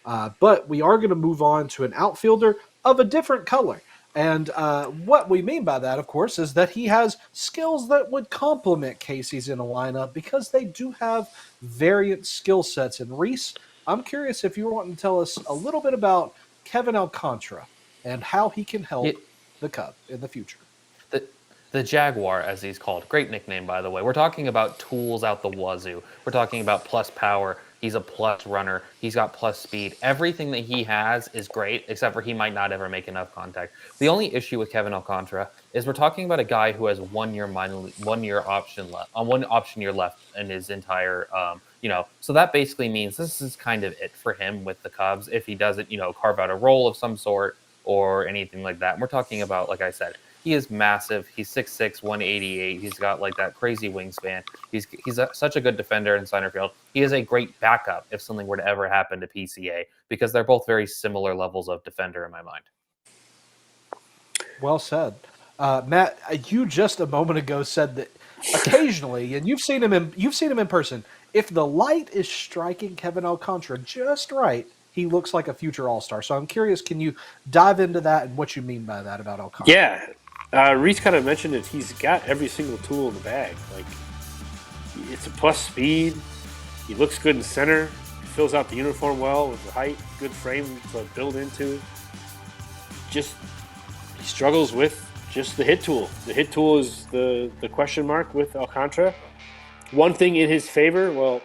But we are going to move on to an outfielder of a different color. And what we mean by that, of course, is that he has skills that would complement Casey's in a lineup because they do have variant skill sets. And Reese, I'm curious if you want to tell us a little bit about Kevin Alcantara and how he can Yeah, help the Cub in the future. the the Jaguar, as he's called, great nickname by the way. We're talking about tools out the wazoo. We're talking about plus power. He's a plus runner. He's got plus speed. Everything that he has is great, except for he might not ever make enough contact. The only issue with Kevin Alcantara is we're talking about a guy who has 1 year 1 year option left on one option year left in his entire so that basically means this is kind of it for him with the Cubs if he doesn't carve out a role of some sort or anything like that. And we're talking about, like I said, he is massive. He's 6'6", 188. He's got like that crazy wingspan. He's such a good defender in center field. He is a great backup if something were to ever happen to PCA because they're both very similar levels of defender in my mind. Well said. Matt, you just a moment ago said that occasionally, and you've seen him in person. If the light is striking Kevin Alcantara just right, he looks like a future All Star. So I'm curious, can you dive into that and what you mean by that about Alcantara? Yeah, Reese kind of mentioned it. He's got every single tool in the bag. Like it's a plus speed. He looks good in center. He fills out the uniform well with the height, good frame to build into. Just he struggles with just the hit tool. The hit tool is the question mark with Alcantara. One thing in his favor, well,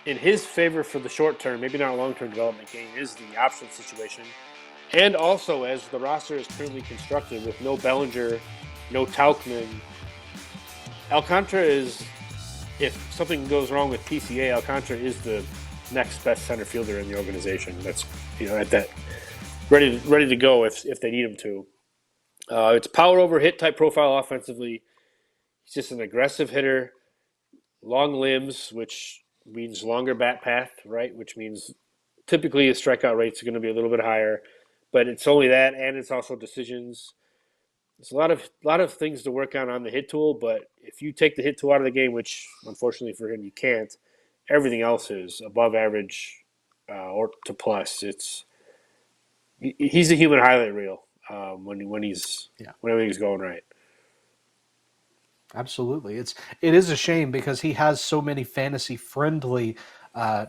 in his favor for the short term, maybe not long term development game, is the option situation. And also, as the roster is currently constructed with no Bellinger, no Tauchman, Alcantara is, if something goes wrong with PCA, Alcantara is the next best center fielder in the organization. That's at that ready to go if they need him to. It's power over hit type profile offensively. He's just an aggressive hitter, long limbs, which means longer bat path, right? Which means typically his strikeout rates are going to be a little bit higher, but it's only that, and it's also decisions. There's a lot of things to work on the hit tool, but if you take the hit tool out of the game, which unfortunately for him you can't, everything else is above average or to plus. He's a human highlight reel Yeah. when everything's going right. Absolutely. It is a shame because he has so many fantasy friendly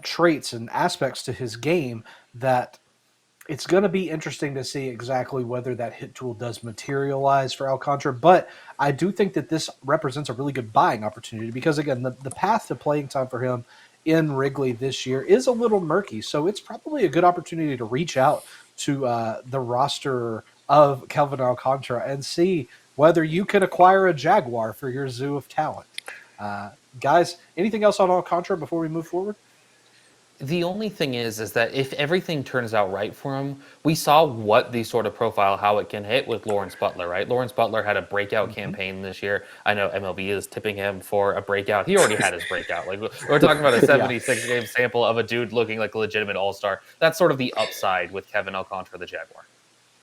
traits and aspects to his game that it's going to be interesting to see exactly whether that hit tool does materialize for Alcantara. But I do think that this represents a really good buying opportunity because, again, the path to playing time for him in Wrigley this year is a little murky. So it's probably a good opportunity to reach out to the roster of Kelvin Alcantara and see whether you can acquire a Jaguar for your zoo of talent. Uh, Guys, anything else on Alcantara before we move forward? The only thing is that if everything turns out right for him, we saw what the sort of profile, how it can hit with Lawrence Butler, right? Lawrence Butler had a breakout Mm-hmm. campaign this year. I know MLB is tipping him for a breakout. He already had his breakout. Like we're talking about a Yeah. 76 game sample of a dude looking like a legitimate all-star. That's sort of the upside with Kevin Alcantara, the Jaguar.